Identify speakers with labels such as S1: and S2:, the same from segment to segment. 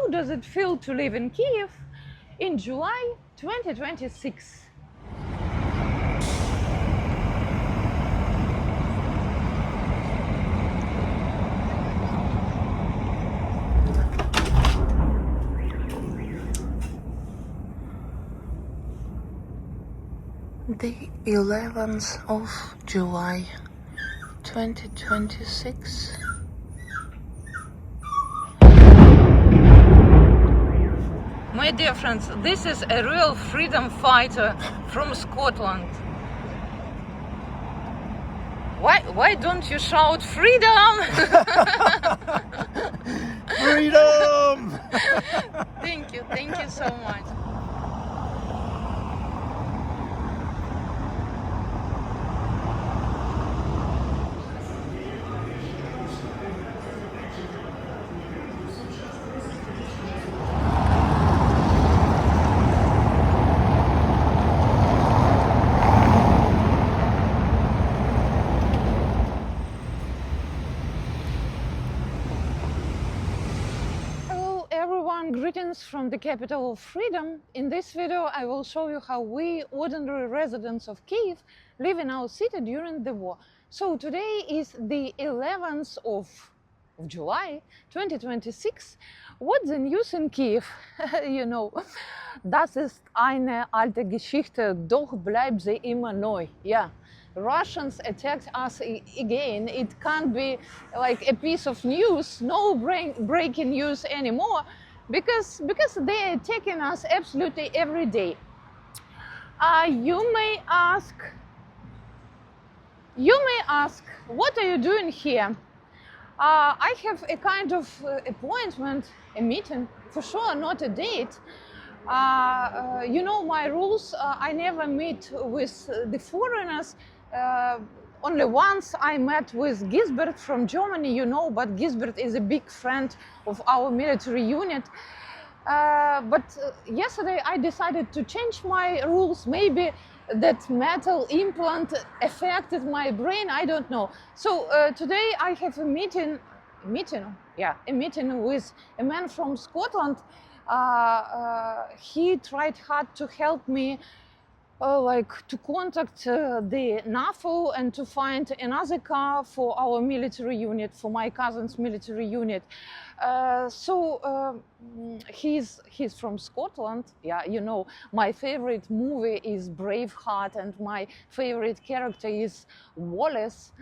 S1: how does it feel to live in Kyiv in July 2026? The 11th of July 2026. My dear friends, this is a real freedom fighter from Scotland. Why don't you shout freedom?
S2: Freedom!
S1: Thank you so much. Greetings from the capital of freedom. In this video I will show you how we, ordinary residents of Kyiv, live in our city during the war. So today is the 11th of July 2026. What's the news in Kyiv? You know, das ist eine alte Geschichte, doch bleibt sie immer neu. Yeah. Russians attacked us again. It can't be like a piece of news, no breaking news anymore. Because they are attacking us absolutely every day. You may ask, what are you doing here? I have a kind of appointment, a meeting, for sure, not a date. You know my rules. I never meet with the foreigners. Only once I met with Gisbert from Germany, you know, but Gisbert is a big friend of our military unit. But yesterday I decided to change my rules. Maybe that metal implant affected my brain, I don't know. So today I have a meeting with a man from Scotland. He tried hard to help me to contact the NAFO and to find another car for our military unit, for my cousin's military unit. He's from Scotland. Yeah, you know, my favorite movie is Braveheart and my favorite character is Wallace.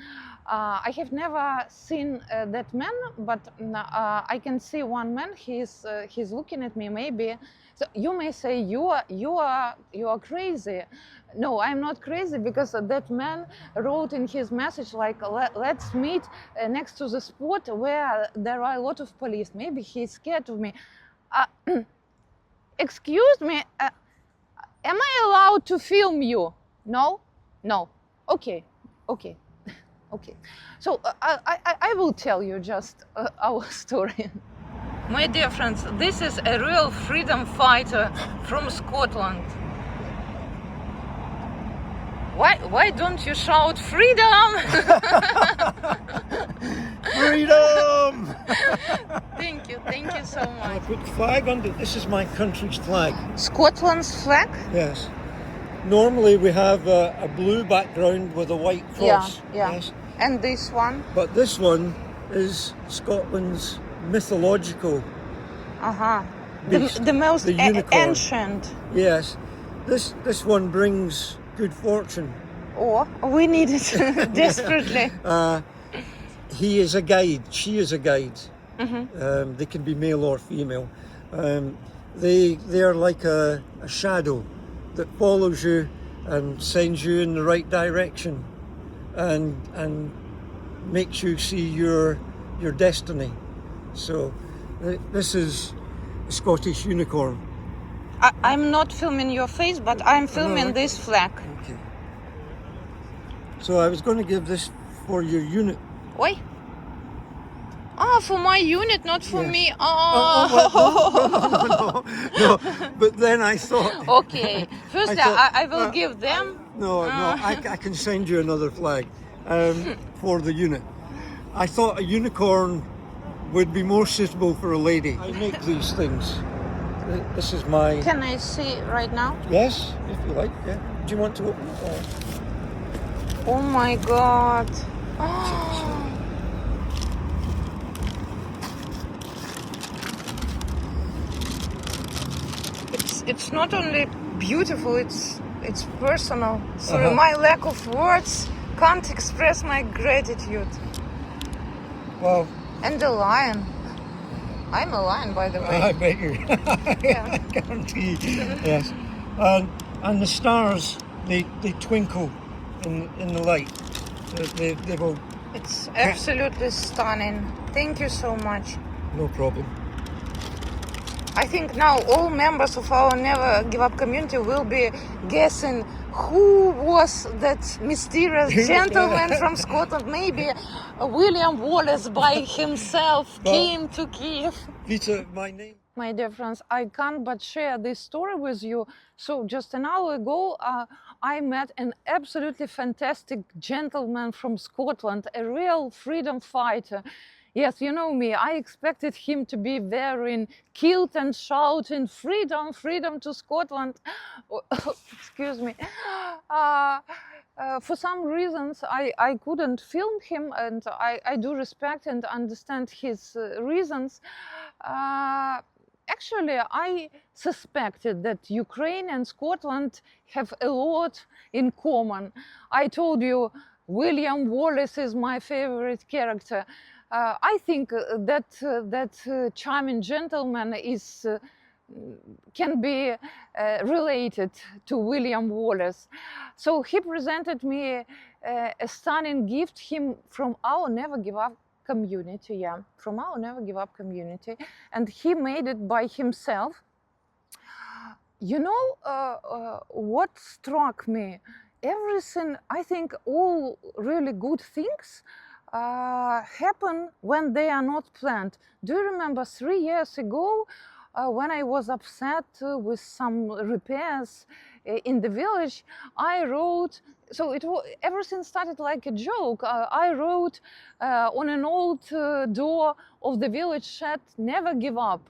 S1: I have never seen that man, but I can see one man. He's looking at me. Maybe so you may say you are crazy. No, I'm not crazy, because that man wrote in his message like, let's meet next to the spot where there are a lot of police. Maybe he's scared of me. Excuse me, am I allowed to film you? No? Okay. So I will tell you just our story. My dear friends, this is a real freedom fighter from Scotland. Why don't you shout freedom?
S2: Freedom!
S1: Thank you so much.
S2: I put the flag under. This is my country's flag.
S1: Scotland's flag?
S2: Yes. Normally we have a blue background with a white cross.
S1: Yeah.
S2: Yes.
S1: And this one?
S2: But this one is Scotland's mythological. Beast,
S1: the most
S2: the unicorn.
S1: ancient.
S2: Yes. This one brings good fortune.
S1: Oh, we need it desperately.
S2: He is a guide. She is a guide.
S1: Mm-hmm.
S2: They can be male or female. They are like a shadow that follows you and sends you in the right direction, and makes you see your destiny. So this is a Scottish unicorn.
S1: I'm not filming your face, but I'm filming this flag.
S2: Okay. So I was going to give this for your unit.
S1: Oi. For my unit, not for me.
S2: No. But then I thought.
S1: Okay. First, I will give them.
S2: No. I can send you another flag for the unit. I thought a unicorn would be more suitable for a lady. I make these things. This is my...
S1: Can I see right now?
S2: Yes, if you like, yeah. Do you want to open it?
S1: Oh my God. Oh. It's not only beautiful, it's personal. Sorry, my lack of words can't express my gratitude.
S2: Well...
S1: And the lion. I'm a lion, by the way.
S2: I bet you.
S1: Yeah.
S2: I guarantee. Yes. And the stars, they twinkle in the light. They will...
S1: It's absolutely stunning. Thank you so much.
S2: No problem.
S1: I think now all members of our Never Give Up community will be guessing who was that mysterious gentleman from Scotland. Maybe William Wallace by himself came to Kyiv.
S2: Vita, my name.
S1: My dear friends, I can't but share this story with you. So just an hour ago, I met an absolutely fantastic gentleman from Scotland, a real freedom fighter. Yes, you know me, I expected him to be wearing kilt and shouting, freedom, freedom to Scotland. Excuse me. For some reasons, I couldn't film him, and I do respect and understand his reasons. Actually, I suspected that Ukraine and Scotland have a lot in common. I told you William Wallace is my favorite character. I think that charming gentleman can be related to William Wallace. So he presented me a stunning gift from our Never Give Up community, from our Never Give Up community, and he made it by himself. You know what struck me? Everything, I think all really good things happen when they are not planned. Do you remember 3 years ago when I was upset with some repairs in the village? I wrote, so everything started like a joke. I wrote on an old door of the village shed, "Never give up."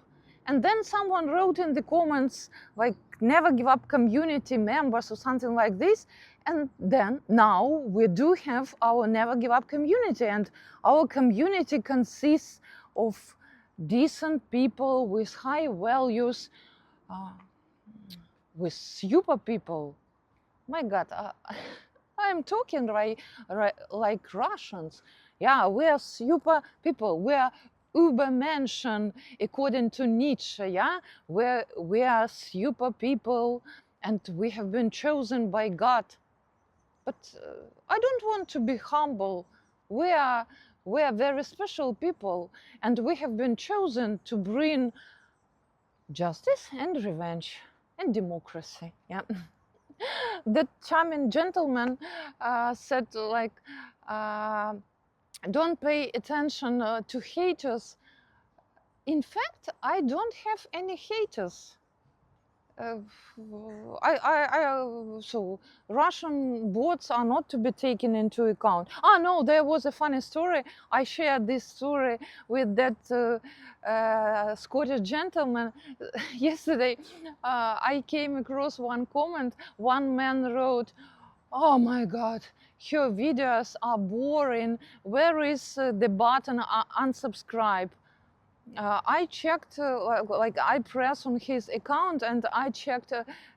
S1: And then someone wrote in the comments like "Never Give Up community members" or something like this. And then now we do have our Never Give Up community, and our community consists of decent people with high values, with super people. My God, I'm talking like Russians. Yeah, we are super people. We are Übermenschen, according to Nietzsche. Yeah, we are super people, and we have been chosen by God. But I don't want to be humble. We are very special people, and we have been chosen to bring justice and revenge and democracy. Yeah. That charming gentleman said, like, don't pay attention to haters. In fact, I don't have any haters. So Russian bots are not to be taken into account. Ah, no, there was a funny story. I shared this story with that Scottish gentleman. Yesterday, I came across one comment. One man wrote, "Oh my God, your videos are boring. Where is the button unsubscribe?" I checked, like I pressed on his account and I checked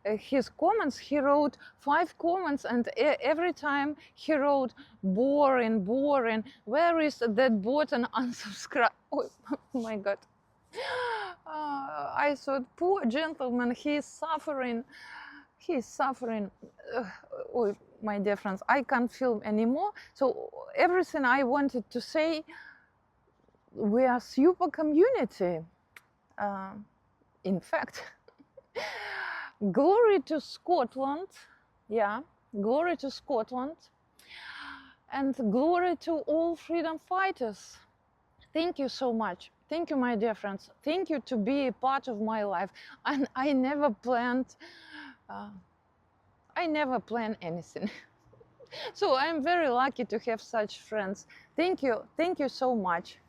S1: his comments. He wrote 5 comments, and every time he wrote boring, boring. Where is that button unsubscribe? Oh my God. I thought, poor gentleman, he is suffering. He is suffering. Oh, my dear friends, I can't film anymore. So everything I wanted to say, we are super community. In fact, glory to Scotland. Yeah, glory to Scotland. And glory to all freedom fighters. Thank you so much. Thank you, my dear friends. Thank you to be a part of my life. And I never planned anything. So I'm very lucky to have such friends. Thank you so much.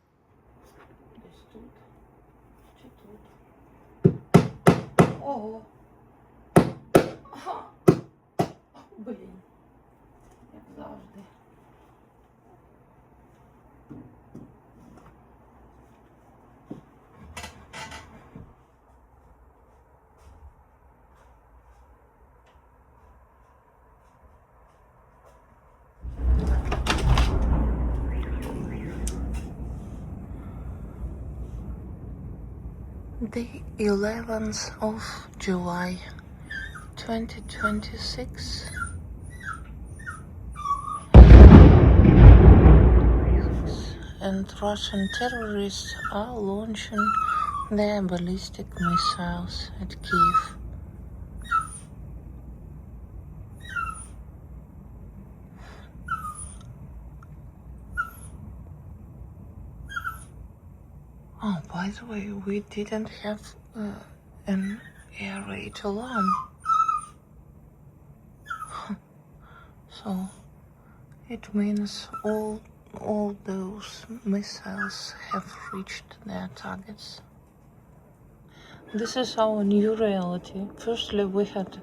S1: Ого. Ага. Блін. Як завжди. The 11th of July 2026. And Russian terrorists are launching their ballistic missiles at Kyiv. Oh, by the way, we didn't have an air raid alarm. So it means all those missiles have reached their targets. This is our new reality. Firstly, we had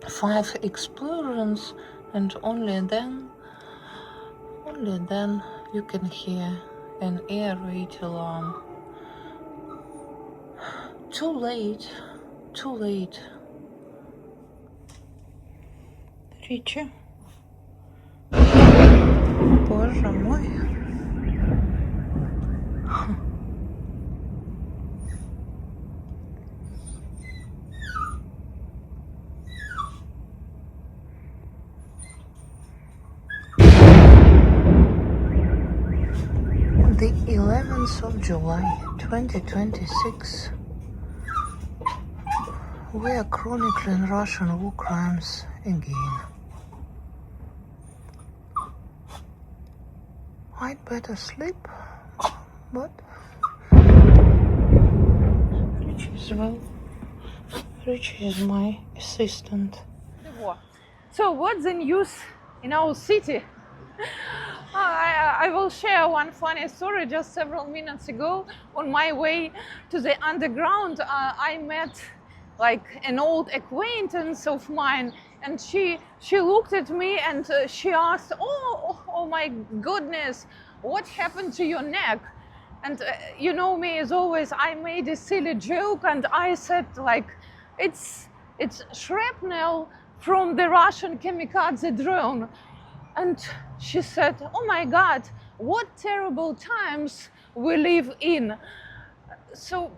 S1: 5 explosions, and only then you can hear an air raid alarm. Too late. Ричи. Боже мой. The 11th of July 2026. We are chronicling Russian war crimes again. I'd better sleep, but Rich is my assistant. So what's the news in our city? I will share one funny story. Just several minutes ago, on my way to the underground, I met like an old acquaintance of mine, and she looked at me and she asked, oh my goodness, what happened to your neck? And you know me as always, I made a silly joke and I said like, it's shrapnel from the Russian kamikaze drone. And she said, oh my God, what terrible times we live in. So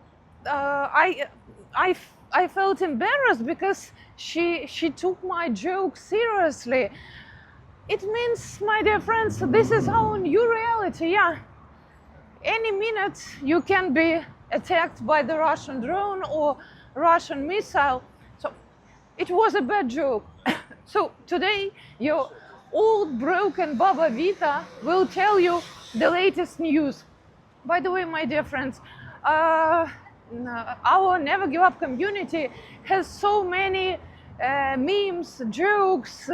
S1: I felt embarrassed because she took my joke seriously. It means, my dear friends, this is our new reality, yeah. Any minute you can be attacked by the Russian drone or Russian missile. So it was a bad joke. So today your old broken Baba Vita will tell you the latest news. By the way, my dear friends, our Never Give Up community has so many memes, jokes,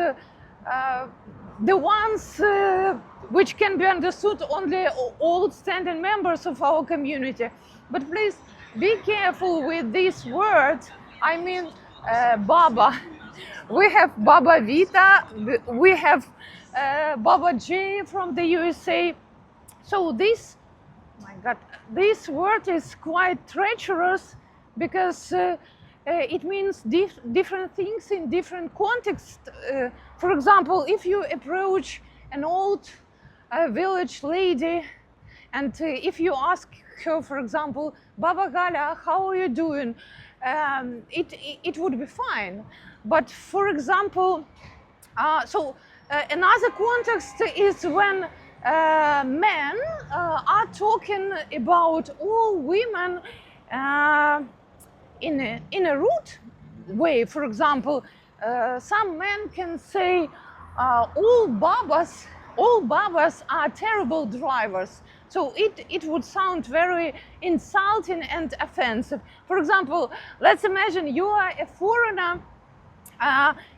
S1: the ones which can be understood only old standing members of our community. But please be careful with these words. I mean, Baba. We have Baba Vita, we have Baba J from the USA. So this, my God, this word is quite treacherous because it means different things in different contexts. For example, if you approach an old village lady and if you ask her, for example, Baba Gala, how are you doing? It would be fine. But for example, another context is when men are talking about all women in a rude way. For example, some men can say all babas are terrible drivers. So it would sound very insulting and offensive. For example, let's imagine you are a foreigner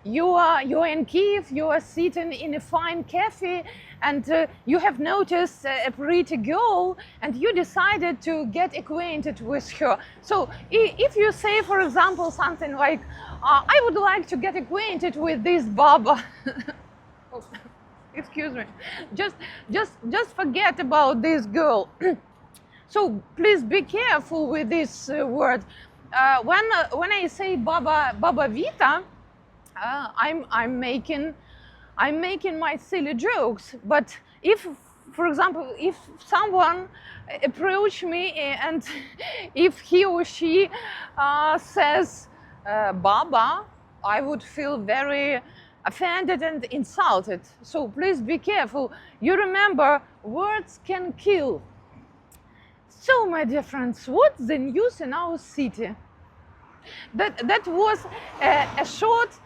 S1: You are in Kyiv, you are sitting in a fine cafe, and you have noticed a pretty girl, and you decided to get acquainted with her. So if you say, for example, something like, I would like to get acquainted with this Baba. Oh, excuse me. Just forget about this girl. So please be careful with this word. When I say Baba Vita, I'm making my silly jokes. But if, for example, if someone approach me and if he or she says Baba, I would feel very offended and insulted. So please be careful. You remember, words can kill. So, my dear friends, what's the news in our city? That was a short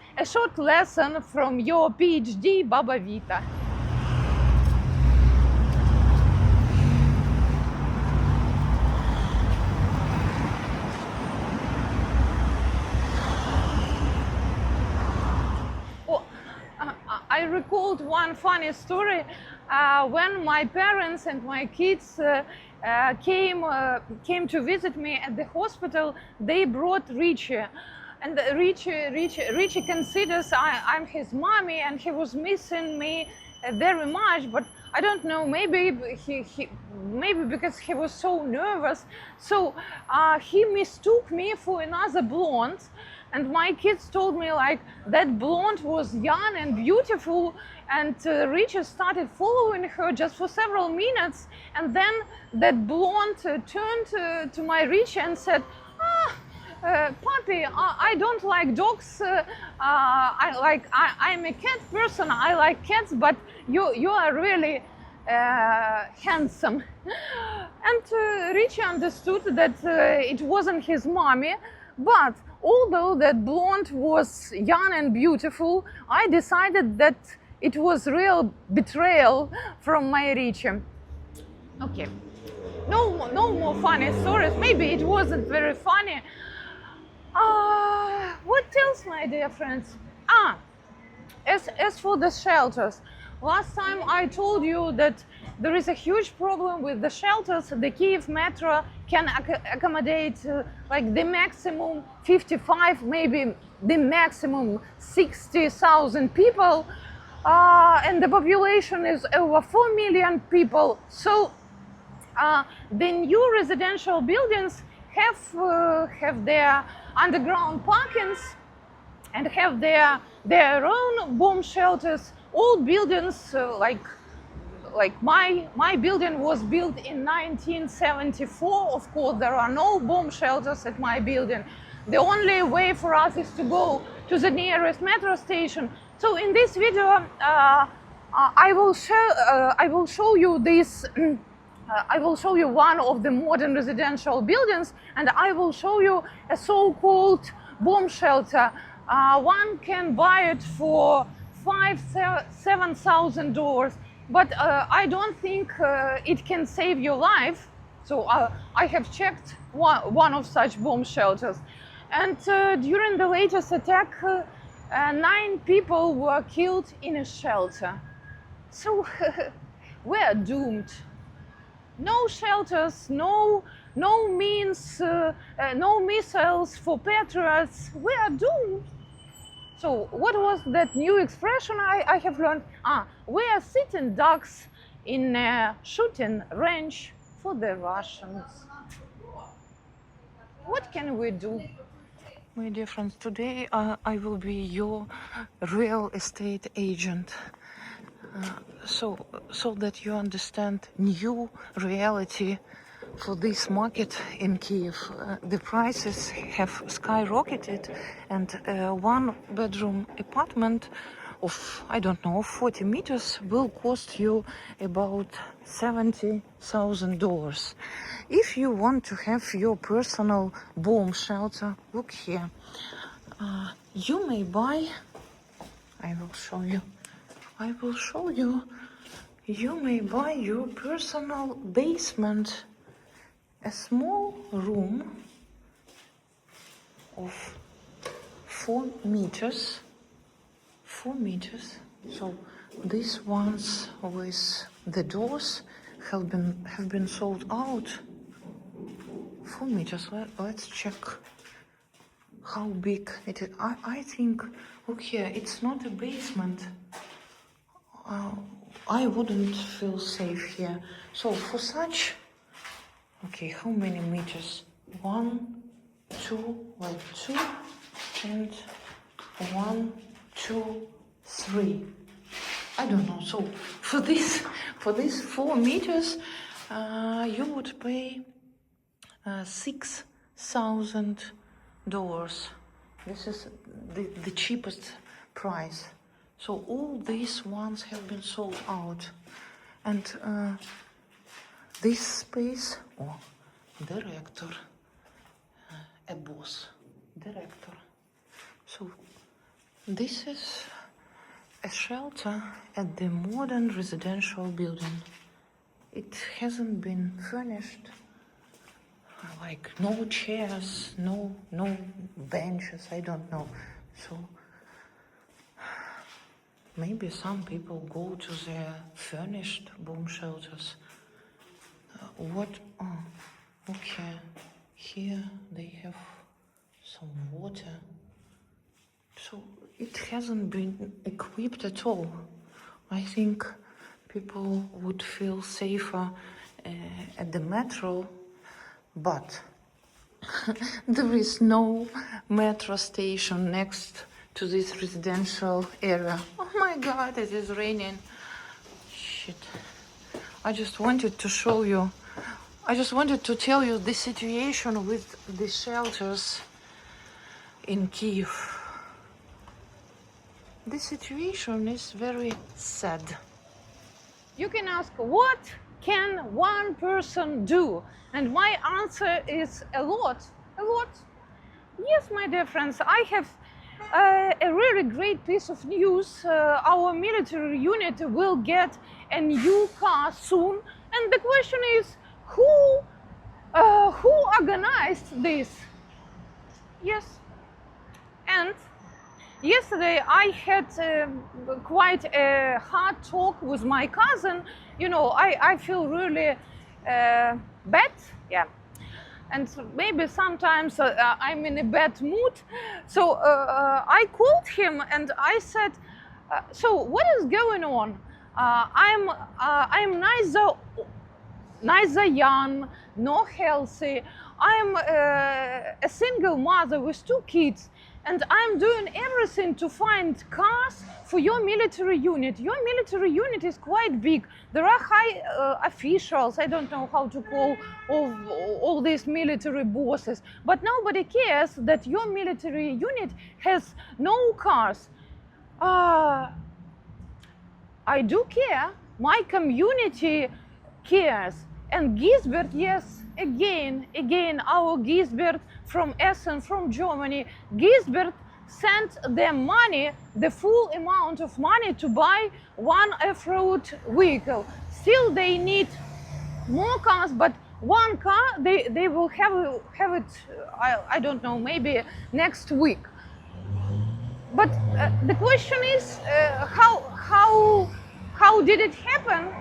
S1: lesson from your PhD, Baba Vita. Oh, I recalled one funny story when my parents and my kids came to visit me at the hospital. They brought Richie, and Richie considers I'm his mommy, and he was missing me very much. But I don't know, maybe maybe because he was so nervous, so he mistook me for another blonde. And my kids told me like that blonde was young and beautiful, and Richard started following her just for several minutes, and then that blonde turned to my Richie and said, Papi, I don't like dogs. I'm a cat person. I like cats, but you are really handsome. And Richie understood that it wasn't his mommy, but although that blonde was young and beautiful, I decided that it was real betrayal from my Richie. Okay, no more funny stories. Maybe it wasn't very funny. What else, my dear friends? As for the shelters, last time I told you that there is a huge problem with the shelters. The Kyiv metro can accommodate like the maximum 55, maybe the maximum 60,000 people, and the population is over 4 million people. So the new residential buildings have their underground parkings and have their own bomb shelters. All buildings like my building was built in 1974. Of course, there are no bomb shelters at my building. The only way for us is to go to the nearest metro station. So in this video, I will show you this. I will show you one of the modern residential buildings, and I will show you a so-called bomb shelter. One can buy it for $7,000, but I don't think it can save your life. So I have checked one of such bomb shelters, and during the latest attack, 9 people were killed in a shelter. So we're doomed. No shelters, no means, no missiles for patriots. We are doomed. So what was that new expression I have learned? We are sitting ducks in a shooting range for the Russians. What can we do? My dear friends, today I will be your real estate agent. So that you understand new reality for this market in Kyiv. The prices have skyrocketed, and a 1-bedroom apartment of, I don't know, 40 meters will cost you about $70,000. If you want to have your personal bomb shelter, look here. You may buy, I will show you, you may buy your personal basement, a small room of 4 meters. 4 meters. So these ones with the doors have been sold out. 4 meters. Let's check how big it is. I think, look here, it's not a basement. I wouldn't feel safe here. So for such, okay, how many meters? 1, 2, well, 2, and 1, 2, 3. I don't know. So for this 4 meters, you would pay $6,000. This is the cheapest price. So all these ones have been sold out, and this space, director, a boss, director. So this is a shelter at the modern residential building. It hasn't been furnished, like no chairs, no benches, I don't know. So maybe some people go to their furnished bomb shelters. Okay, here they have some water. So it hasn't been equipped at all. I think people would feel safer at the metro, but there is no metro station next to this residential area. Oh my God, it is raining. Shit. I just wanted to show you, I just wanted to tell you the situation with the shelters in Kyiv. The situation is very sad. You can ask, what can one person do? And my answer is a lot. A lot. Yes, my dear friends, I have a really great piece of news. Our military unit will get a new car soon. And the question is, who organized this? Yes. And yesterday I had quite a hard talk with my cousin. You know, I feel really bad, yeah. And maybe sometimes I'm in a bad mood. So I called him and I said, so what is going on? I'm neither young nor healthy. I'm a single mother with 2 kids. And I'm doing everything to find cars for your military unit. Your military unit is quite big. There are high officials, I don't know how to call all these military bosses. But nobody cares that your military unit has no cars. I do care. My community cares. And Gisbert, yes, again, our Gisbert from Essen, from Germany, Gisbert sent them money, the full amount of money to buy one off-road vehicle. Still they need more cars, but one car, they will have it, I don't know, maybe next week. But the question is, how did it happen?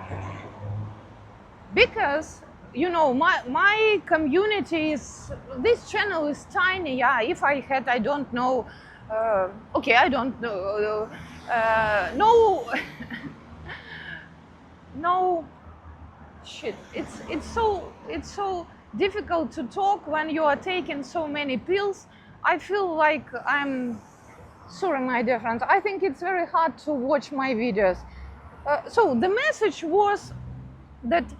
S1: Because, you know, my community is, this channel is tiny, yeah. If I had, I don't know, okay, I don't know, no, shit. It's so difficult to talk when you are taking so many pills. I feel like I'm, sorry, my dear friends, I think it's very hard to watch my videos. So the message was that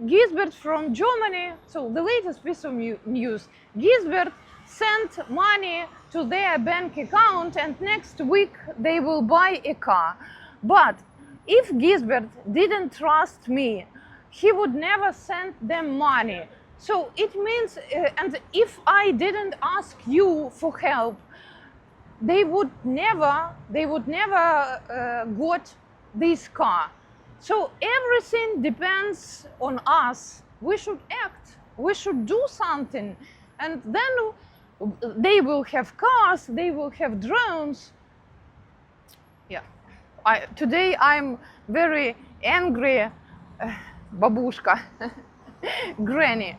S1: Gisbert from Germany, so the latest piece of news, Gisbert sent money to their bank account and next week they will buy a car. But if Gisbert didn't trust me, he would never send them money. So it means, and if I didn't ask you for help, they would never got this car. So everything depends on us. We should act. We should do something. And then they will have cars, they will have drones. Yeah, today I'm very angry, babushka, granny.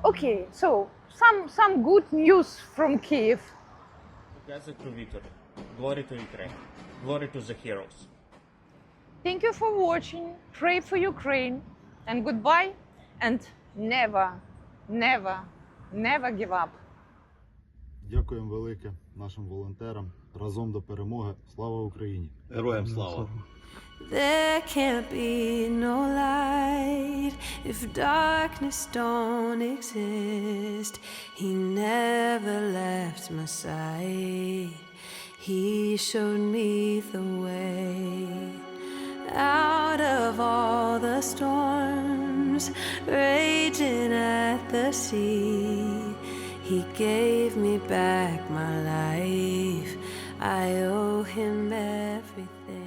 S1: Okay, so some good news from Kyiv.
S3: Gaza to victory. Glory to Ukraine. Glory to the heroes.
S1: Thank you for watching. Pray for Ukraine. And goodbye. And never, never, never give up.
S4: Дякуємо велике нашим волонтерам. Разом до перемоги. Слава Україні!
S5: Героям слава!
S6: There can't be no light if darkness don't exist. He never left my side. He showed me the way. Out of all the storms raging at the sea, He gave me back my life. I owe Him everything.